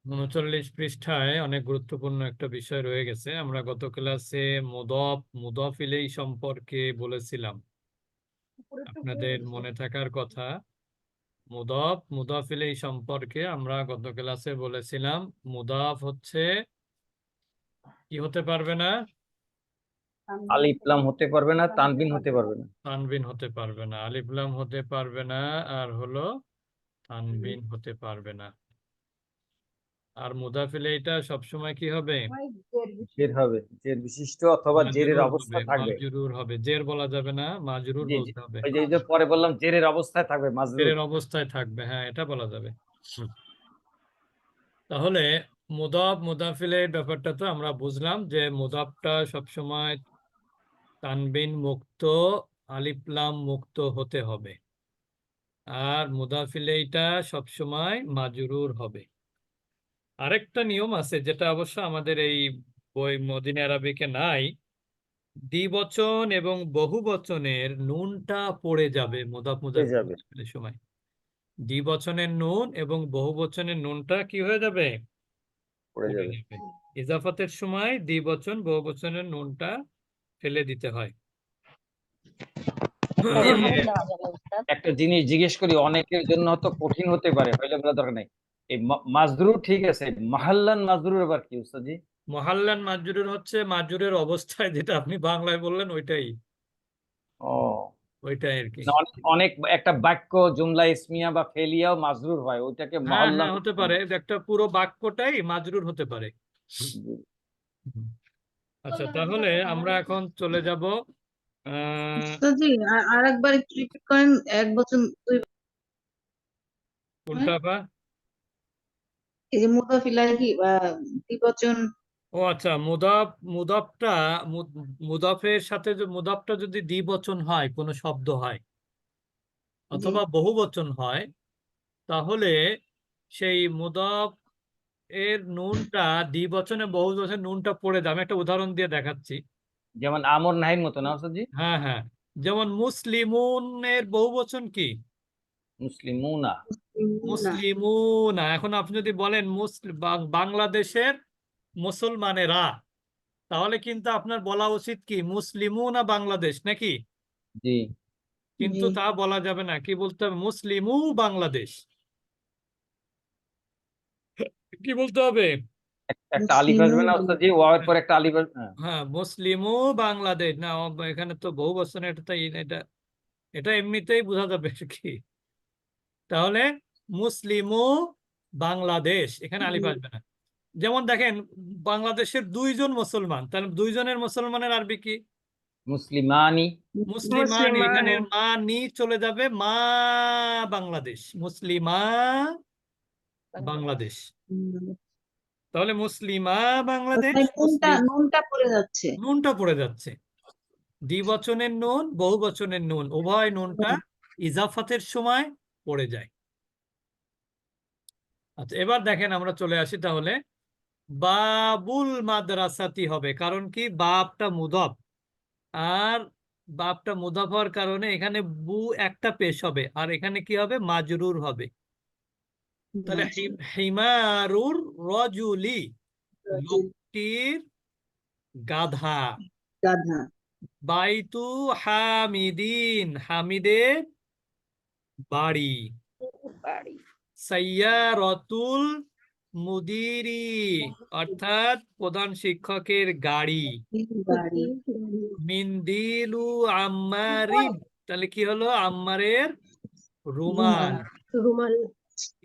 39 পৃষ্ঠায় অনেক গুরুত্বপূর্ণ একটা বিষয় রয়ে গেছে। আমরা গত ক্লাসে মুদফ মুদফ ইলাইহি সম্পর্কে বলেছিলাম, আপনাদের মনে থাকার কথা। মুদফ মুদফ ইলাইহি সম্পর্কে আমরা গত ক্লাসে বলেছিলাম মুদাফ হচ্ছে কি হতে পারবে না, আলিফ লাম হতে পারবে না, তানবিন হতে পারবে না। তানবিন হতে পারবে না, আলিফ লাম হতে পারবে না, আর হলো তানবিন হতে পারবে না। আর মুদাফ ইলাইহিটা সবসময় কি হবে? জের হবে, জের বিশিষ্ট অথবা জেরের মাজরুর হবে, অবস্থায় থাকবে। মাজরুর হবে, জের বলা যাবে না, মাজরুর জি জি, বলতে হবে। ওই যে পরে বললাম জেরের অবস্থায় থাকবে, মাজরুর। জেরের অবস্থায় থাকবে, হ্যাঁ এটা বলা যাবে। তাহলে মুদাফ মুদাফিলের ব্যাপারটা তো আমরা বুঝলাম যে মুদাফটা সবসময় তানবিন মুক্ত, আলিফ লাম মুক্ত হতে হবে, আর মুদাফিলেইটা সবসময় মাজরুর হবে। আরেকটা নিয়ম আছে যেটা অবশ্য আমাদের এই বই মদিনা আরবিকে নাই, দ্বিবচন এবং বহুবচনের নুনটা পড়ে যাবে মুদাফ হয়ে যাবে, মুদাফিলের সময়। দ্বিবচনের নুন এবং বহুবচনের নুনটা কি হয়ে যাবে? পড়ে পড়ে যাবে। যাবে। ইজাফাতের সময় দ্বিবচন বহুবচনের নুনটা ফেলে দিতে হয়। একটা জিনিস জিজ্ঞেস করি, অনেকের জন্য হয়তো কঠিন হতে পারে, হইলে বলা দরকার নাই। এই মাজরুর ঠিক আছে, মাহাল্লান মাজরুর আবার কি উস্তাদি? মহাল্লান মাজরুর হচ্ছে মাজরুরের অবস্থায়, যেটা আপনি বাংলায় বললেন ওইটাই, ও, ওইটাই আর কি। না, অনেক অনেক একটা বাক্য জুমলা ইসমিয়া বা ফেলিয়াও মাজরুর হয়, ওইটাকে হ্যাঁ মহল্লা। হ্যাঁ হতে পারে, একটা পুরো বাক্যটাই মাজরুর হতে পারে। হুম। আচ্ছা, তাহলে আমরা এখন চলে যাব উস্তাদি আর একবার একটু রিপিট করেন, এক বচন দুই কোনটা বা? এই যে মুদাফ ইলাইহি বা দ্বিবচন। ও আচ্ছা, মুদাফটা মুদাফের সাথে মুদাফটা যদি দ্বিবচন হয়, কোনো শব্দ হয় জি অথবা বহুবচন হয়, তাহলে সেই মুদাফ এর নুনটা দ্বিবচনে বহুবচনে নুনটা পড়ে যাবে। আমি একটা উদাহরণ দিয়ে দেখাচ্ছি। যেমন আমর নাহির মতো না উস্তাদি? হ্যাঁ হ্যাঁ, যেমন মুসলিমুনের বহুবচন কি? মুসলিমুনা। না, মুসলিমুনা। এখন আপনি যদি বলেন বাংলাদেশের মুসলমানেরা, তাহলে কিন্তু আপনার বলা উচিত কি মুসলিমুনা বাংলাদেশ নাকি? জি, কিন্তু জি তা বলা যাবে না, কি বলতে হবে? মুসলিমু বাংলাদেশ। কি বলতে হবে? একটা আলিফ মুসলিম আসবে না উস্তাদি, ওয়াওয়ের পর একটা আলিফ আসবে, হ্যাঁ। হ্যাঁ, মুসলিমু বাংলাদেশ না, এখানে তো বহু বচন, এটা তো এটা এটা এমনিতেই বোঝা যাবে আর কি। তাহলে মুসলিমু বাংলাদেশ, এখানে আলিফ আসবে না। যেমন দেখেন, বাংলাদেশের দুইজন মুসলমান, তাহলে দুইজনের মুসলমানের আরবি কি? মুসলিমানি। মুসলিমান। এখানে মা নি চলে যাবে, মা বাংলাদেশ, মুসলিমা বাংলাদেশ। তাহলে মুসলিমা বাংলাদেশ, ওখানে নুনটা মুসলিম নুনটা পড়ে যাচ্ছে। নুনটা পড়ে যাচ্ছে। দ্বিবচনের নুন বহুবচনের নুন উভয় নুনটা ইজাফাতের সময় পড়ে যায়। আচ্ছা, এবার দেখেন আমরা চলে আসি তাহলে। বাবুল মাদ্রাসাতি হবে, কারণ কি বাবটা মুদাফ, আর বাবটা মুদাফ হওয়ার কারণে এখানে বু একটা পেশ হবে, আর এখানে কি হবে? মাজরুর হবে। তাহলে হিমারুর রজুলি, লোকটির গাধা। গাধা। বাইতু হামিদিন, হামিদের বাড়ি। সাইয়ারতুল মুদিরি, অর্থাৎ প্রধান শিক্ষকের গাড়ি। গাড়ি। মিন্দিলু আম্মারিন, তাহলে কি হলো? আম্মারের রুমাল। রুমাল। রুমাল।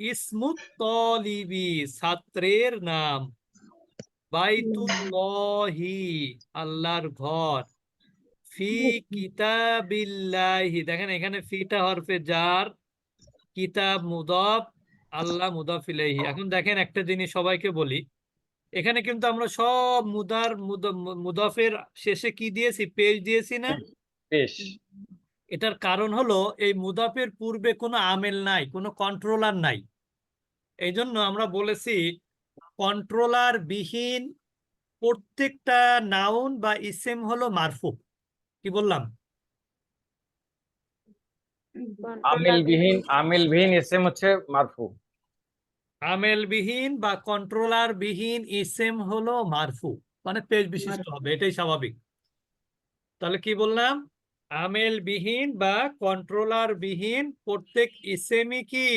ইসমুত তলিবি, ছাত্রের নাম। বাইতুল্লাহি, আল্লাহর ঘর। ফি কিতাবিল্লাহি, দেখেন এখানে ফিটা হরফে জার, কিতাব মুদাফ, আল্লাহ মুদাফ ইলাইহি। এখন দেখেন একটা জিনিস সবাইকে বলি, এখানে কিন্তু আমরা সব মুদাফের শেষে কি দিয়েছি? পেশ দিয়েছি না? বেশ। এটার কারণ হলো এই মুদাফের পূর্বে কোনো আমেল নাই, কোনো কন্ট্রোলার নাই। এই জন্য আমরা বলেছি কন্ট্রোলার বিহীন প্রত্যেকটা নাউন বা ইসেম হলো মারফু। কি বললাম? আমিল বিহীন এসএম হচ্ছে মারফু। আমেল বিহীন বা কন্ট্রোলার বিহীন ইসেম হলো মারফু, মানে পেশ বিশিষ্ট হবে, এটাই স্বাভাবিক। তাহলে কি বললাম? আমেল বিহীন বা কন্ট্রোলার বিহীন প্রত্যেক ইসেমই কি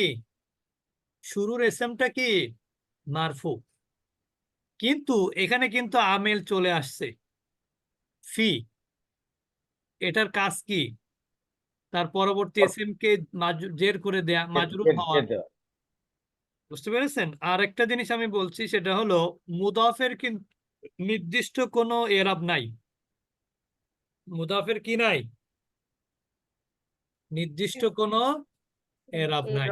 শুরুর ইসেমটা কি মারফু। কিন্তু এখানে কিন্তু আমেল চলে আসছে, ফি, এটার কাজ কি? তার পরবর্তী ইসেম কে জের করে দেয়া, মাজরুর হওয়া। দেওয়া। বুঝতে পেরেছেন? আর একটা জিনিস আমি বলছি, সেটা হলো মুদাফের কিন্তু নির্দিষ্ট কোনো এরাব নাই। মুদাফের কি নাই? নির্দিষ্ট কোনো এরাব নাই।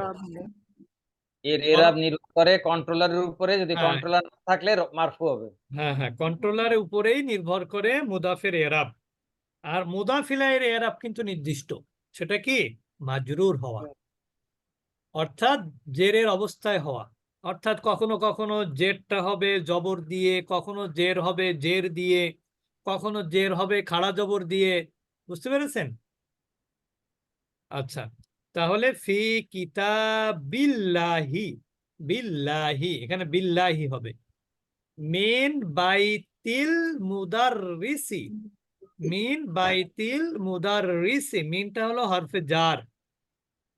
এর এরাব নির্ভর করে কন্ট্রোলারের উপরে, যদি হ্যাঁ, কন্ট্রোলার না থাকলে মারফু হবে। হ্যাঁ, হ্যাঁ, কন্ট্রোলারের উপরেই নির্ভর করে মুদাফের এরাব। আর মুদাফিলের এরাব কিন্তু নির্দিষ্ট, সেটা কি মাজরুর হওয়া, অর্থাৎ জেরের অবস্থায় হওয়া। অর্থাৎ কখনো কখনো জেরটা হবে জবর দিয়ে, কখনো জের হবে জের দিয়ে, কখনো জের হবে খাড়া জবর দিয়ে। বুঝতে পেরেছেন? আচ্ছা, তাহলে ফি কিতাবিল্লাহি, বিল্লাহি, এখানে বিল্লাহি হবে। মিন বাইতিল মুদাররিসি, মিন বাইতিল মুদাররিসি, মিনটা হলো হরফে জার।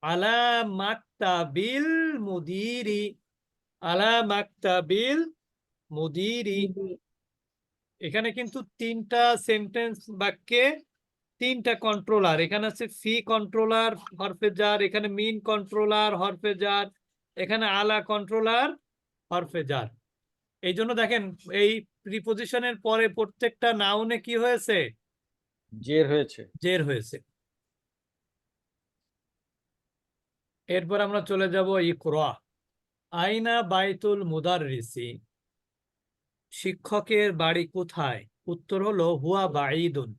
আলা মাকতাবিল মুদিরি, আলা মাকতাবিল মুদিরি। এখানে কিন্তু তিনটা সেন্টেন্স বাক্যে তিনটা কন্ট্রোলার। এখানে আছে ফি কন্ট্রোলার হরফে জার, এখানে মিন কন্ট্রোলার হরফে জার, এখানে আলা কন্ট্রোলার হরফে জার। এই জন্য দেখেন এই প্রিপোজিশনের পরে প্রত্যেকটা নাউনে কি হয়েছে? জের হয়েছে। জের হয়েছে। এরপর আমরা চলে যাব ইকরা। আইনা বাইতুল মুদাররিসি, শিক্ষকের বাড়ি কোথায়? উত্তর হলো হুয়া বাঈদুন।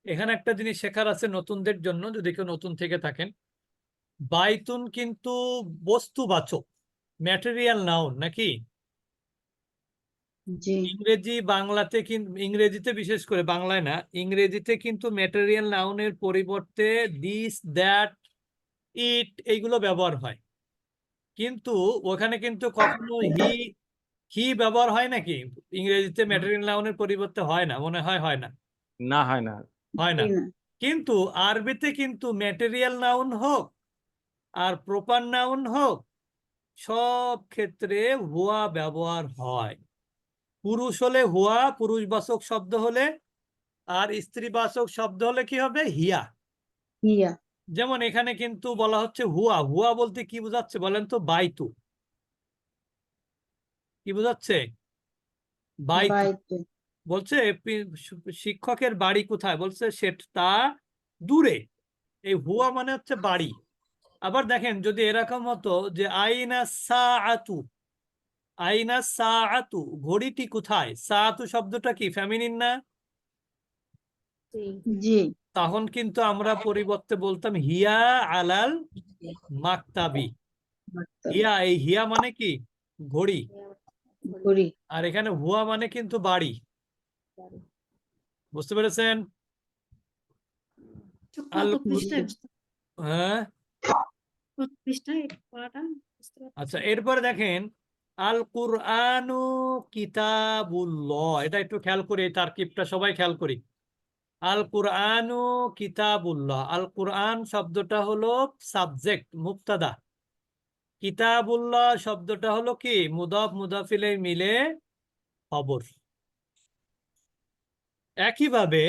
এখানে একটা জিনিস শেখার আছে নতুনদের জন্য, যদি কেউ নতুন থেকে থাকেন। বাইতুন কিন্তু বস্তুবাচক, ম্যাটেরিয়াল নাউন নাকি? জি ইংরেজি বাংলাতে কিন্তু, ইংরেজিতে বিশেষ করে, বাংলায় না, ইংরেজিতে কিন্তু ম্যাটেরিয়াল নাউনের পরিবর্তে দিস, দ্যাট, ইট এইগুলো ব্যবহার হয়। কিন্তু ওখানে কিন্তু কখনো হি, হি ব্যবহার হয় নাকি? ইংরেজিতে ম্যাটেরিয়াল নাউনের পরিবর্তে হয় না, মনে হয়, হয় না? না, হয় না। হয় না। জি না। কিন্তু আরবিতে কিন্তু ম্যাটেরিয়াল নাউন হোক আর প্রপার নাউন হোক, সব ক্ষেত্রে হুয়া ব্যবহার হয়। পুরুষ হলে হুয়া পুরুষবাচক শব্দ হলে, আর স্ত্রীবাচক শব্দ হলে কি হবে? হিয়া। হিয়া। যেমন এখানে কিন্তু বলা হচ্ছে হুয়া, হুয়া বলতে কি বোঝাচ্ছে বলেন তো? বাইতু। কি বোঝাচ্ছে? বাইতু। বাইতু। বলছে শিক্ষকের বাড়ি কোথায়? বলছে সেটা তা দূরে। এই হুয়া মানে হচ্ছে বাড়ি। আবার দেখেন যদি এরকম হতো যে আইনা সাআতু, আইনা সাআতু, ঘড়িটি কোথায়? সাআতু শব্দটা কি ফেমিনিন না? জি। তখন কিন্তু আমরা পরিবর্তে বলতাম হিয়া আলাল মাকতাবি। হিয়া, এই হিয়া মানে কি? ঘড়ি। ঘড়ি। আর এখানে হুয়া মানে কিন্তু বাড়ি। বুঝতে পেরেছেন? আল, হ্যাঁ, আচ্ছা, এরপরে দেখেন আল কুরআনু কিতাবুল্লাহ। এটা একটু খেয়াল করি, এই তারকিবটা সবাই খেয়াল করি। আল কুরআনু কিতাবুল্লাহ, আল কুরআন শব্দটা হলো সাবজেক্ট, মুবতাদা। কিতাবুল্লাহ শব্দটা হলো কি? মুদাফ মুদাফিলে মিলে খবর। একইভাবে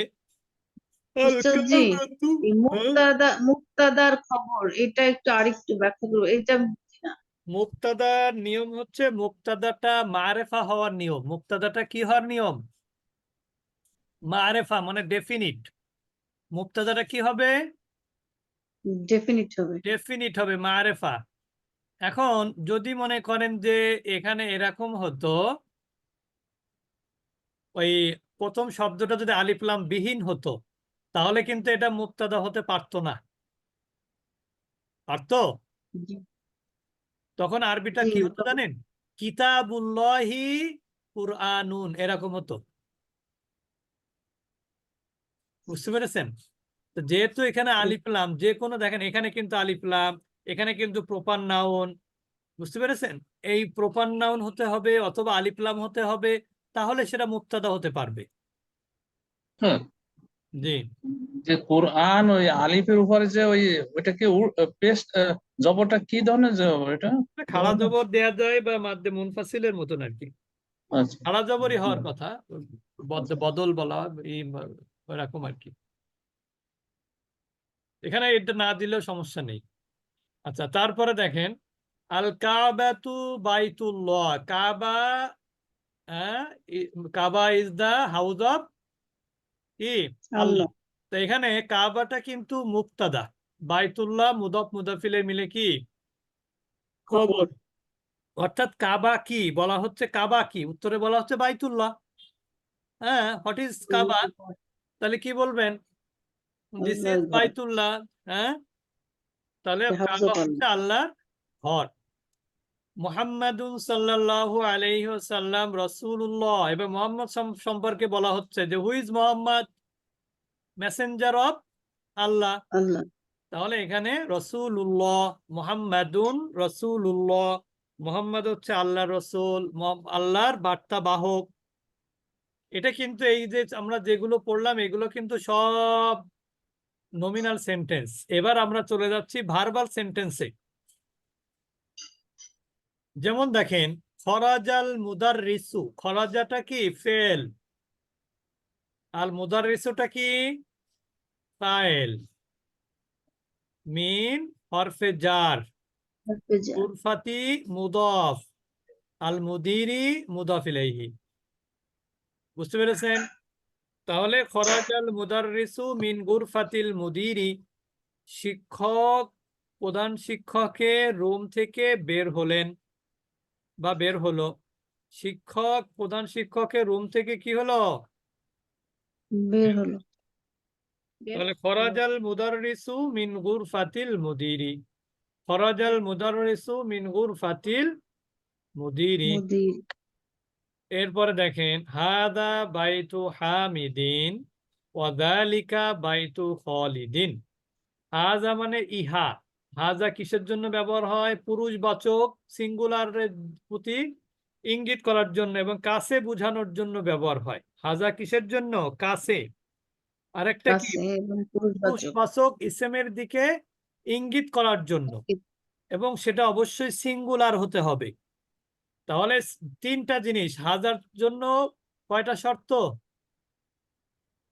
আল উস্তাদ জি, কামাতু, এই হ্যাঁ, মুক্তাদার খবর এটা একটু আরেকটু ব্যাখ্যা করবো, এটা আমি বুঝি না। মুবতাদার নিয়ম হচ্ছে মুবতাদাটা মারেফা হওয়ার নিয়ম। মুবতাদাটা কি হওয়ার নিয়ম? মারেফা মানে ডেফিনিট। মুবতাদাটা কি হবে? ডেফিনিট হবে। ডেফিনিট হবে, মারেফা। এখন যদি মনে করেন যে এখানে এরকম হতো, ওই প্রথম শব্দটা যদি আলিফ লাম বিহীন হতো, তাহলে কিন্তু এটা মুবতাদা হতে পারতো না। পারতো? জি। তখন আরবিটা জি কি হতো তবে জানেন? কিতাবুল্লাহি কুরআনুন, এরকম হতো। বুঝতে পেরেছেন? তো যেহেতু এখানে আলিফ লাম, যে কোনো, দেখেন এখানে কিন্তু আলিফ লাম, এখানে কিন্তু প্রপার নাউন, বুঝতে পেরেছেন? এই প্রপার নাউন হতে হবে অথবা আলিফ লাম হতে হবে, তাহলে সেটা মুক্তাদা হতে পারবে। হ্যাঁ, জি, যে কোরআন ওই আলিফের উপরে যে ওই ওইটাকে পেস্ট জবরটা কি ধরনের জবর এটা? খাড়া জবর দেয়া যায় বা মাদ্দে মুনফাসিলের মতন আর কি। আচ্ছা, খাড়া জবরই হওয়ার কথা, বদল বলা এই এরকম আর কি। এখানে এটা না দিলেও সমস্যা নেই। আচ্ছা, তারপরে দেখেন আল কাবাতু বাইতুল্লাহ। কাবা, কাবা ইজ দা হাউস অফ কি আল্লাহ। আল্লাহ। তো এখানে কাবাটা কিন্তু মুক্তাদা, বাইতুল্লাহ মুদাফ মুদাফিলে মিলে কি খবর। অর্থাৎ কাবা কি বলা হচ্ছে, কাবা কি উত্তরে বলা হচ্ছে বাইতুল্লাহ। হ্যাঁ, হোয়াট ইজ কাবা, তাহলে কি বলবেন? দিস ইজ আল্লাহর ঘর, বাইতুল্লাহ। হ্যাঁ, তাহলে হাউস কাবা অফ হচ্ছে আল্লাহ। আল্লাহর ঘর। মুহাম্মাদুন সাল্লাল্লাহু আলাইহি ওয়াসাল্লাম রাসূলুল্লাহ, এবং মোহাম্মদ সম্পর্কে বলা হচ্ছে যে who is Muhammad, messenger of Allah. Allah, তাহলে এখানে রসুল্লাহ, মুহাম্মাদুন রসুল্লাহ, মোহাম্মদ হচ্ছে আল্লাহ রসুল, আল্লাহর বার্তা বাহক। এটা কিন্তু এই যে আমরা যেগুলো পড়লাম এগুলো কিন্তু সব নমিনাল সেন্টেন্স। এবার আমরা চলে যাচ্ছি ভার্বাল সেন্টেন্সে। যেমন দেখেন খরাজাল মুদাররিসু, খরাজাটা কি ফেল, আর মুদাররিসুটা কি ফাইল। মিন হরফে জার, হাফেজা, উরফাতি মুদাফ, আল মুদিরি মুদাফ ইলাইহি। বুঝতে পেরেছেন? তাহলে খরাজাল মুদাররিসু মিন গুরফাতিল মুদিরি, শিক্ষক প্রধান শিক্ষকের রুম থেকে বের হলেন বা বের হলো। শিক্ষক প্রধান শিক্ষকের রুম থেকে কি হলো? বের হলো। বের তাহলে হলো। খরাজাল মুদাররিসু মিন গুরফাতিল মুদিরি, খরাজাল মুদাররিসু মিন গুরফাতিল মুদিরি। মুদির, এরপরে দেখেন হাদা বাইতু হামিদিন ওয়াদালিকা বাইতু খালিদিন। হাজা মানে ইহা, হাজা কিসের জন্য ব্যবহার হয়? পুরুষবাচক সিঙ্গুলারের প্রতি ইঙ্গিত করার জন্য এবং কাছে বোঝানোর জন্য ব্যবহার হয়। হাজা কিসের জন্য? কাছে। আরেকটা কি? কাছে এবং পুরুষবাচক। পুরুষবাচক ইসমের দিকে ইঙ্গিত করার জন্য, এবং সেটা অবশ্যই সিঙ্গুলার হতে হবে। তাহলে তিনটা জিনিস হাজার জন্য কয়টা শর্ত?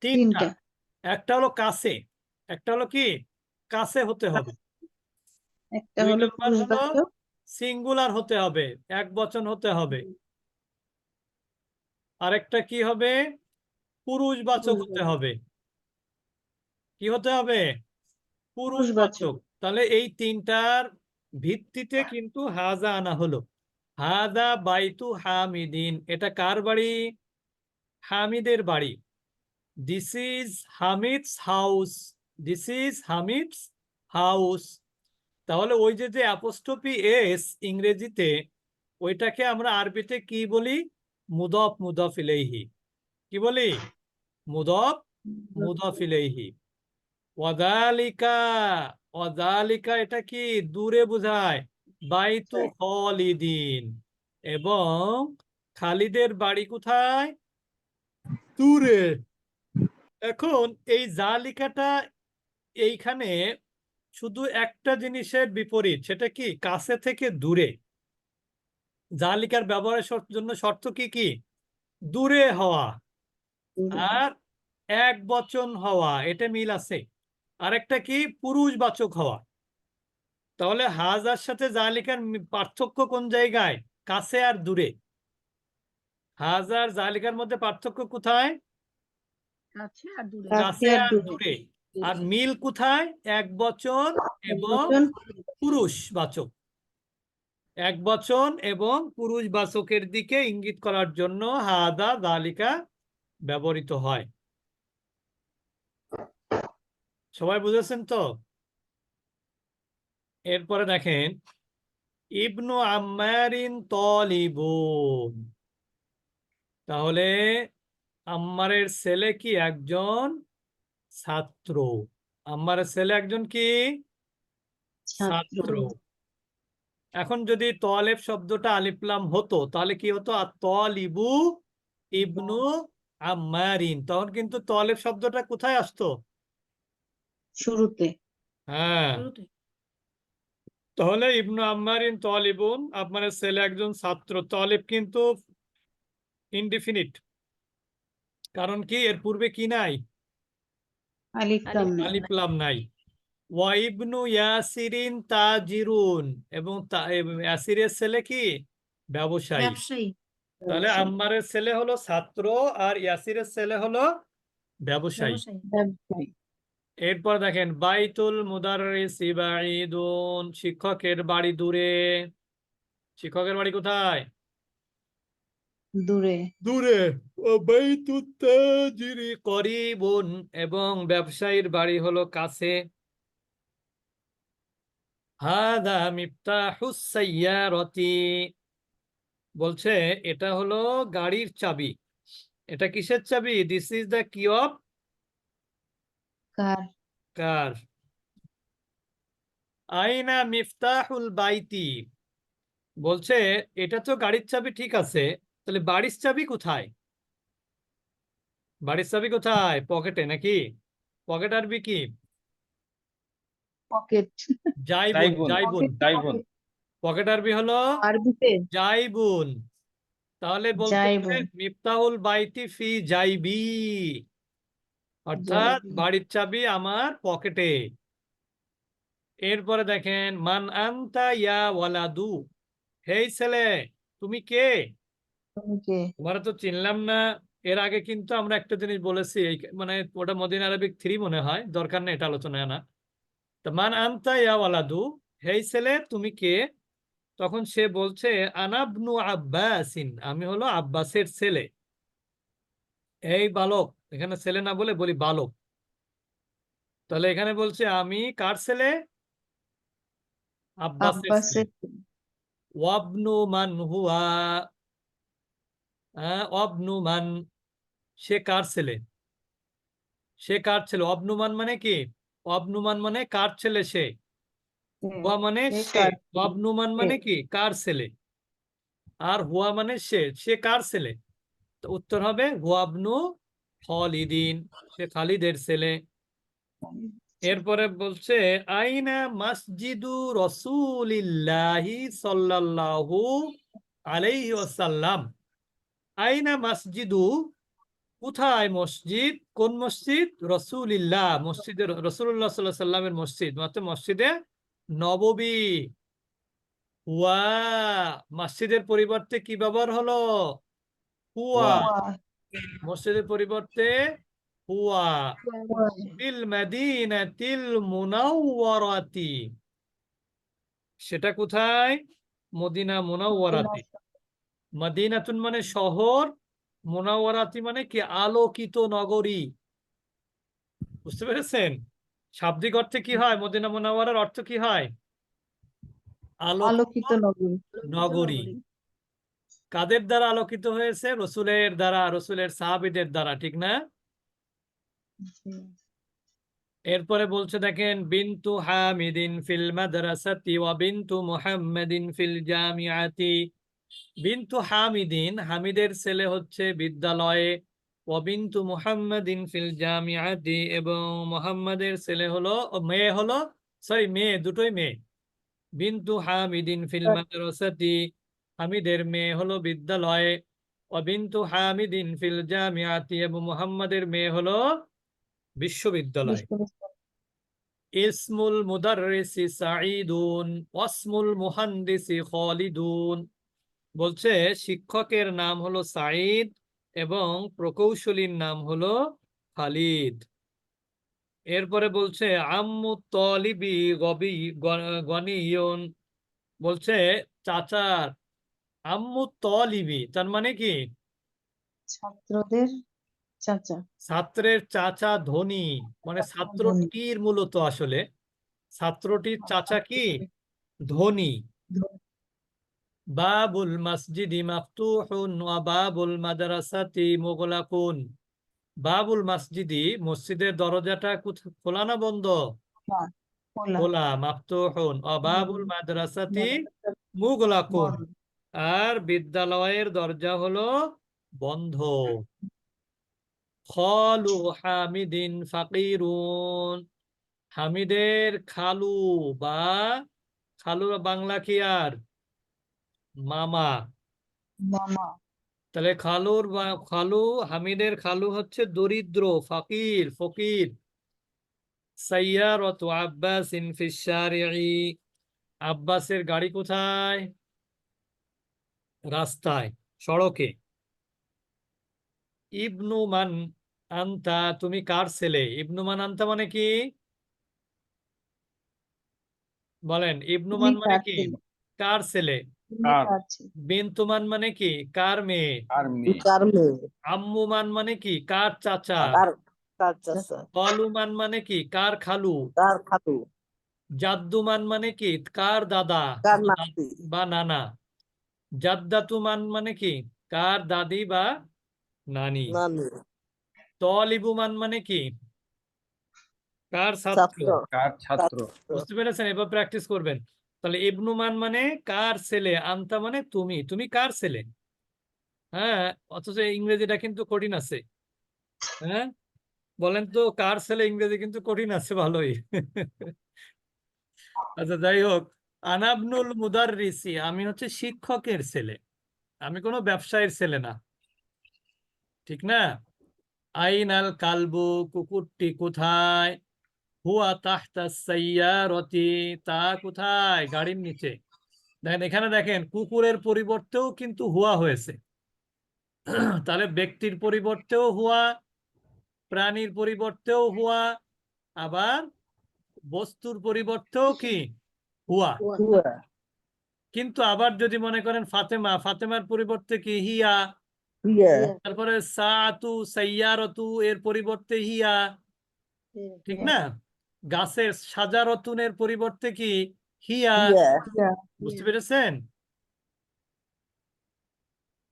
তিনটা। তিনটা। একটা হলো কাছে, একটা হলো কি কাছে হতে হবে, একটা দুই হলো নম্বর হলো পুরুষবাচক, সিঙ্গুলার হতে হবে, এক বচন হতে হবে, আরেকটা কি হবে? পুরুষবাচক হতে পুরুষবাচক, হবে। কি হতে হবে? পুরুষবাচক। পুরুষবাচক। তাহলে এই তিনটার ভিত্তিতে কিন্তু হাজা আনা হলো। হাজা বাইতু হামিদিন, এটা কার বাড়ি? হামিদের বাড়ি। This is Hamid's house, this is Hamid's house. তাহলে ওই যে যে অ্যাপোস্ট্রফি এস ইংরেজিতে, ওইটাকে আমরা আরবিতে কি বলি? মুদফ মুদফ ইলাইহি। কি বলি? মুদফ মুদফ ইলাইহি। ওয়াযালিকা, ওয়াযালিকা এটা কি দূরে বোঝায়, বাইতু খালিদিন, এবং খালিদের বাড়ি কোথায়? দূরে। এখন এই জালিকাটা এইখানে শুধু একটা জিনিসের বিপরীত, সেটা কি? কাছে থেকে দূরে। জালিকার ব্যবহারের জন্য শর্ত কি কি? দূরে হওয়া আর এক বচন হওয়া, এটা মিল আছে। আরেকটা কি? পুরুষবাচক হওয়া। তাহলে হাজার সাথে জালিকার পার্থক্য কোন জায়গায়? কাছে আর দূরে। হাজার জালিকার মধ্যে পার্থক্য কোথায়? কাছে আর দূরে। কাছে আর দূরে। আর মিল কোথায়? এক বচন এবং একবচন, পুরুষবাচক। এক বচন এবং পুরুষবাচকের দিকে ইঙ্গিত করার জন্য হাদা জালিকা ব্যবহৃত হয়। সবাই বুঝেছেন তো? এরপরে দেখেন ইবনু আম্মারিন তলিবুন, তাহলে আম্মারের ছেলে কি একজন ছাত্র। আম্মারের ছেলে একজন কি ছাত্র। ছাত্র। এখন যদি তলেব শব্দটা আলিফ লাম হতো তাহলে কি হতো? আর তলিবু ইবনু আম্মারিন, তখন কিন্তু তলেব শব্দটা কোথায় আসতো? শুরুতে। হ্যাঁ, তাহলে ইবনু আম্মারিন তলিবুন, আপনার ছেলে একজন ছাত্র। তলিব কিন্তু ইনডিফিনিট, কারণ কি এর পূর্বে কি নাই? আলিফ লাম নাই। আলিফ লাম নাই। ওয়া ইবনু ইয়াসিরিন তাজিরুন, এবং ইয়াসিরের ছেলে কি? ব্যবসায়ী। তাহলে ব্যবসায়ী। আম্মারের ছেলে হলো ছাত্র আর ইয়াসিরের ছেলে হলো ব্যবসায়ী। ব্যবসায়ী। এরপর দেখেন বাইতুল মুদাররিসি বাঈদুন, শিক্ষকের বাড়ি দূরে। শিক্ষকের বাড়ি কোথায়? দূরে। দূরে। ও বাইতুত তাজিরি করিবুন, এবং ব্যবসায়ীর বাড়ি হলো কাছে। হাদা মিফতাহুস সাইয়ারাতি, বলছে এটা হলো গাড়ির চাবি। এটা কিসের চাবি? দিস ইজ দ্য কি অফ কার। কার। আইনা মিফতাহুল বাইতি, বলছে এটা তো গাড়ির চাবি ঠিক আছে, তাহলে বাড়ির চাবি কোথায়? বাড়ির চাবি কোথায়? পকেটে নাকি? পকেট আরবি কি? পকেট। জাইবুন। যাইবুন জাইবুন। যাইবুন পকেট আরবি হলো আরবিতে জাইবুন। তাহলে বলতে হবে যাইবুন। মিফতাহুল বাইতি ফি জাইবি, অর্থাৎ যাইবি। বাড়ির চাবি আমার পকেটে। এরপরে দেখেন মান আনতা ইয়া ওয়ালাদু, হেই ছেলে তুমি কে? তুমি কে? তোমার তো চিনলাম না। এর আগে কিন্তু আমরা একটা জিনিস বলেছি, মানে ওটা মদিনা আরবিক 3 মনে হয়, দরকার নেই এটা আলোচনায় না। তা মান আনতা ইয়া ওয়ালাদু, হেই ছেলে তুমি কে? তখন সে বলছে আনাবনু আব্বাসিন, আমি হলো আব্বাসের ছেলে। এই বালক, এখানে ছেলে না বলে বলি বালক। তাহলে এখানে বলছে আমি কার ছেলে? আব্বাসের ছেলে। আব্বাসের। ওয়াবনু মান হুয়া, অবনু মান, সে কার ছেলে? সে কার ছেলে? অবনুমান মানে কি? অবনুমান মানে কার ছেলে সে? হুয়া মানে সে সে। কার ছেলে? অবনুমান সে। মানে কি? কার ছেলে। আর হুয়া মানে সে। সে কার ছেলে? তো উত্তর হবে হুয়াবনু খালিদিন, সে খালিদের ছেলে। এরপরে বলছে আইনা মসজিদু রসুলিল্লাহি সাল্লাল্লাহু আলাইহি ওয়াসাল্লাম। আইনা মসজিদু, কোথায় মসজিদ? কোন মসজিদ? রসুলিল্লাহ, মসজিদের রসুল্লাহ সাল্লাহ সাল্লামের মসজিদ, মানে মসজিদে নববী। হুয়া, মসজিদের পরিবর্তে কি ব্যবহার হলো? হুয়া। ওয়া হুয়া। মসজিদের পরিবর্তে হুয়া। হুয়া। ফিল মাদিনাতিল মুনাওয়ারাতি, সেটা কোথায়? মদিনা মুনাওয়ারাতে। মদিনাতুন মানে শহর, মুনাওয়ারাতি মানে কি? আলোকিত নগরী। বুঝতে পেরেছেন? শাব্দিক অর্থে কি হয়? মদিনা মুনাওয়ারার অর্থ কি হয়? আলোকিত আলোকিত নগরী। নগরী। কাদের দ্বারা আলোকিত হয়েছে? রসুলের দ্বারা, রসুলের সাহাবীদের দ্বারা, ঠিক না? এরপরে বলছে দেখেন বিনতু হামিদিন ফিল মাদ্রাসাতি ওয়া বিনতু মুহাম্মাদিন ফিল জামিআতি। বিনতু হামিদিন, হামিদের ছেলে হচ্ছে বিদ্যালয়ে। ওয়া বিনতু মুহাম্মাদিন ফিল জামিআতি, এবং মুহাম্মাদের ছেলে হলো, মেয়ে হলো, সরি মেয়ে, দুটোই মেয়ে। বিনতু হামিদিন ফিল মাদ্রাসাতি, হামিদের মেয়ে হলো বিদ্যালয়ে। ওয়া বিনতু হামিদিন ফিল জামিআতি, এবং মুহাম্মাদের মেয়ে হলো বিশ্ববিদ্যালয়। ইসমুল মুদাররিসি সাঈদুন ওয়াসমুল মুহান্দিসি খালিদুন, বলছে শিক্ষকের নাম হলো সাঈদ এবং প্রকৌশলীর নাম হলো খালিদ। এরপরে বলছে আম্মু তলিবি গবি গনিয়ুন, বলছে চাচার, আম্মু তলিবি তার মানে কি? ছাত্রদের চাচা। ছাত্রের চাচা ধনী, মানে ধনী। ছাত্রটির মূলত আসলে ছাত্রটির চাচা কি? ধনী। বাবুল মসজিদি মাফতুহুন ওয়া বাবুল মাদ্রাসাতি মুগলাকুন। বাবুল মসজিদি, মসজিদের দরজাটা খোলা না বন্ধ? না, খোলা, মাফতুহুন, বাবুল মাদ্রাসাতি মুগলাকুন, বন্ধ। আর বিদ্যালয়ের দরজা হলো বন্ধ। খালু হামিদিন ফাকিরুন, হামিদের খালু বা খালু বাংলা কি আর মামা, মামা। তাহলে খালুর বা খালু, হামিদের খালু হচ্ছে দরিদ্র, ফকির, ফকির। সাইয়ারাতু আব্বাসিন ফিশ শারিঈ, আব্বাসের গাড়ি কোথায়? রাস্তায়, সড়কে। ইবনু মান আনতা, তুমি কার ছেলে? ইবনু মান আনতা মানে কি বলেন? ইবনু তুমি মান মানে কার কি? ছেলে? কার ছেলে? তুমি কার কার ছেলে? বিন্তু মান মানে কি? কার মেয়ে? আর মেয়ে কার মেয়ে? আম্মু মান মানে কি? কার চাচা? কার কার চাচা? খালু মান মানে কি? কার খালু? কার খালু? জাদ্দু মান মানে কি? কার দাদা কার বা নাতি? বা নানা? জাদ্দাতু মান মানে কি? কার দাদি বা নানি? নানি? তলিবু মান মানে কি? কার ছাত্র? ছাত্র? কার ছাত্র? ছাত্র? বুঝতে পেরেছেন? এবার প্র্যাকটিস করবেন। তাহলে ইবনু মান মানে কার ছেলে, আনতা মানে তুমি, তুমি কার ছেলে। হ্যাঁ, অথচ ইংরেজিটা কিন্তু কঠিন আছে। হ্যাঁ, বলেন তো কার ছেলে, ইংরেজি কিন্তু কঠিন আছে ভালোই। আচ্ছা, যাই হোক, আনাবনুল মুদাররিসি, আমি হচ্ছে শিক্ষকের ছেলে, আমি কোনো ব্যবসায়ীর ছেলে না, ঠিক না? আইনাল কালবু, কুকুরটি কোথায়? হুয়া তাহতা সাইয়ারতি, তা কোথায়? গাড়ির নিচে। দেখেন এখানে, দেখেন কুকুরের পরিবর্তেও কিন্তু হুয়া হয়েছে। তাহলে ব্যক্তির পরিবর্তেও হুয়া, প্রাণীর পরিবর্তেও হুয়া, আবার বস্তুর পরিবর্তেও কি হুয়া। হুয়া? কিন্তু আবার যদি মনে করেন ফাতেমা, ফাতেমার পরিবর্তে কি হিয়া। হিয়া? তারপরে সাতু সাইয়ারতু, এর পরিবর্তে হিয়া, ঠিক না? গাছের সাজারতুনের পরিবর্তে কি হিয়া। হিয়া? বুঝতে পেরেছেন?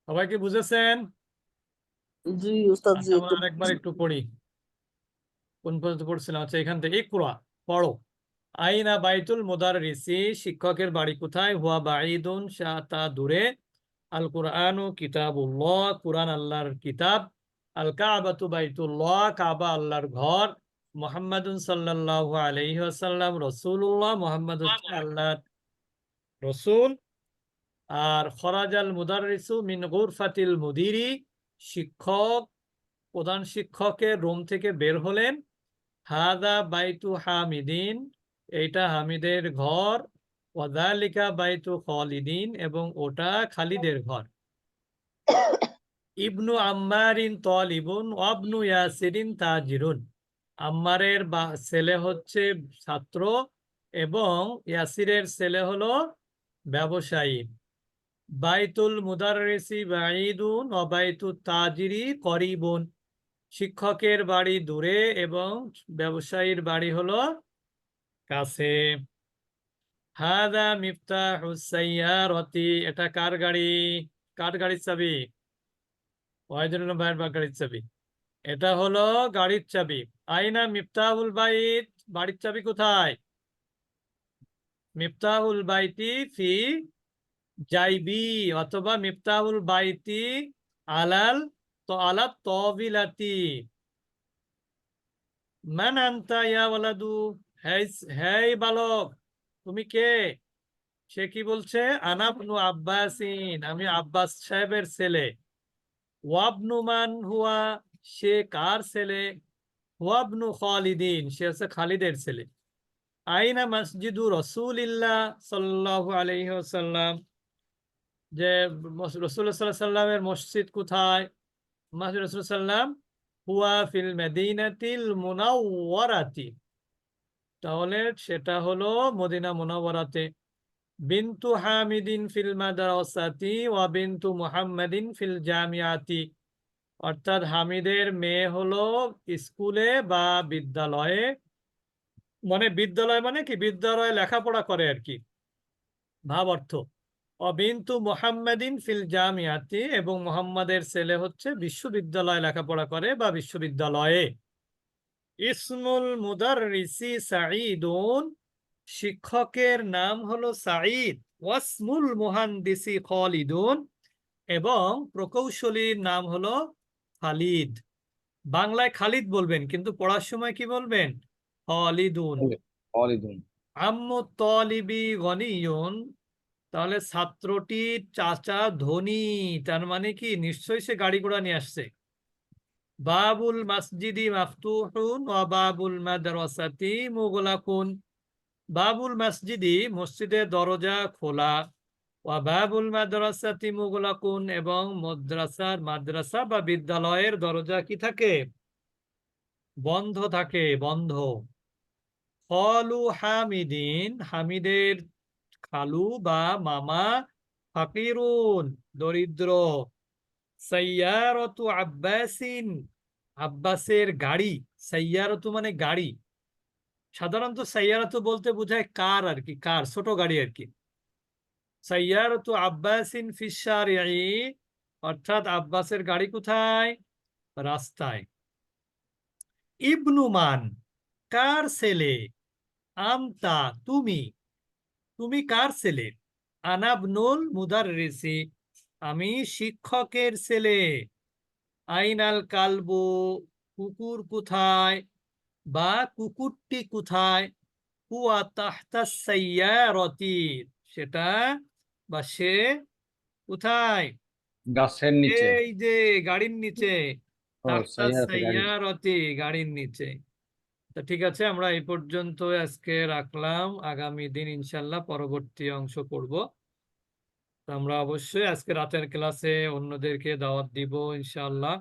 সবাইকে বুঝেছেন? জি উস্তাদ জি, আচ্ছা, আমরা একটু আরেকবার একটু পড়ি। কোন পর্যন্ত পড়ছিলাম? আচ্ছা, এখান থেকে ইকরা, পড়ো। আইনা বাইতুল মুদাররিসি, শিক্ষকের বাড়ি কোথায়? হুয়া বাঈদুন, তা দূরে। আল কুরআনু কিতাবুল্লাহ, কুরআন আল্লাহর কিতাব। আল কাবাতু বাইতুল্লাহ, কাবা আল্লাহর ঘর। মুহাম্মাদুন সাল্লাল্লাহু আলাইহি ওয়াসাল্লাম রাসূলুল্লাহ, মুহাম্মদ হচ্ছে আল্লাহর রাসূল। আর খরাজাল মুদাররিসু মিন গুরফাতিল মুদিরি, শিক্ষক, প্রধান শিক্ষকের রুম থেকে বের হলেন। হাদা বাইতু হামিদিন, এইটা হামিদের ঘর। ওয়াযালিকা বাইতু খালিদিন, এবং ওটা খালিদের ঘর। ইবনু আম্মারিন তালিবুন ওয়াবনু ইয়াসিরিন তাজিরুন, আম্মারের ছেলে হচ্ছে ছাত্র, এবং ইয়াসিরের ছেলে হলো ব্যবসায়ী। বাইতুল মুদাররিসি বাঈদুন ওয়া বাইতুত তাজিরি করিবুন, শিক্ষকের বাড়ি দূরে এবং ব্যবসায়ীর বাড়ি হলো কাছে। হাদা মিফতাহুস সাইয়ারাতি, এটা কার গাড়ি? কার গাড়ির চাবি? ওয়াহিদুল ভাইয়ের বা গাড়ির চাবি। এটা হলো গাড়ির চাবি। আইনা মিফতাহুল বাইত, বাড়ির চাবি কোথায়? মিফতাহুল বাইতি ফি জাইবি, অথবা মিফতাহুল বাইতি আলাল তো আলাত তবিলাতি। মান আনতা ইয়া ওয়ালাদু, হেই হেই বালক, তুমি কে? সে কি বলছে? আনা ইবনু আব্বাসিন, আমি আব্বাস সাহেবের ছেলে। ওয়াবনু মান হুয়া, সে কার ছেলে? ওয়াবনু খালিদিন, সে হচ্ছে খালিদের ছেলে। আইনা মসজিদু রাসূলিল্লাহ সাল্লাল্লাহু আলাইহি ওয়াসাল্লাম, যে রাসূলুল্লাহ সাল্লাল্লাহু আলাইহি ওয়াসাল্লামের মসজিদ কোথায়? মসজিদ রাসূলুল্লাহ সাল্লাম হুয়া ফিল মদিনাতিল মুনাওওয়ারাতি, তাহলে সেটা হলো মদিনা মুনাওয়ারাতে। বিন্তু হামিদিন ফিল মাদ্রাসাতি ওয়া বিন্তু মুহাম্মাদিন ফিল জামিয়াতি, অর্থাৎ হামিদের মেয়ে হলো স্কুলে বা বিদ্যালয়ে, মানে বিদ্যালয় মানে কি, বিদ্যালয়ে লেখাপড়া করে আর কি, ভাব অর্থ। অবিন্তু মুহাম্মাদিন ফিল জামিয়াতি, এবং মুহাম্মাদের ছেলে হচ্ছে বিশ্ববিদ্যালয়ে লেখাপড়া করে বা বিশ্ববিদ্যালয়ে। ইসমুল মুদাররিসি সাঈদুন, শিক্ষকের নাম হলো সাঈদ, ওয়াসমুল মুহান্দিসি খালিদুন, এবং প্রকৌশলীর নাম হলো খালিদ। বাংলায় খালিদ বলবেন, কিন্তু পড়ার সময় কি বলবেন? খালিদুন। খালিদুন। আম্মু তালিবি গনিয়ুন, তাহলে ছাত্রটির চাচা ধনী, তার মানে কি নিশ্চয়ই সে গাড়ি ঘোড়া নিয়ে আসছে। বাবুল মসজিদি মাফতুহুন ওয়া বাবুল মাদ্রাসাতি মুগলাকুন, বাবুল মসজিদি মসজিদের দরজা খোলা, ওয়া বাবুল মাদ্রাসাতি মুগলাকুন, এবং মাদ্রাসা বা বিদ্যালয়ের দরজা কি থাকে? বন্ধ থাকে, বন্ধ। খালু হামিদিন, হামিদের খালু বা মামা ফাকিরুন, দরিদ্র। সাইয়ারতু আব্বাসিন, আব্বাসের গাড়ি, সাইয়ারতু মানে গাড়ি। সাধারণত সাইয়ারতু বলতে বোঝায় কার আর কি, কার, ছোট গাড়ি আর কি। সাইয়ারতু আব্বাসিন ফিস শারিঈ, অর্থাৎ আব্বাসের গাড়ি কোথায়? রাস্তায়। ইবনু মান, কার ছেলে? আমতা, তুমি, তুমি কার ছেলে? আনাবনুল মুদাররিসি, আমি শিক্ষকের ছেলে। আইনাল কালবু, কুকুর কোথায় বা কুকুরটি কোথায়? হুয়া তাহতা সাইয়ারতি, সেটা বা সে কোথায়? গাছের নিচে। এই যে গাড়ির নিচে, ও, তাহতা সাইয়ারাতে গাড়ি। সাইয়ারতি, গাড়ির নিচে। তো ঠিক আছে, আমরা এই পর্যন্ত আজকে রাখলাম। আগামী দিন ইনশাল্লাহ পরবর্তী অংশ পড়ব। তো আমরা অবশ্যই আজকে রাতের ক্লাসে অন্যদেরকে দাওয়াত দিব ইনশাআল্লাহ।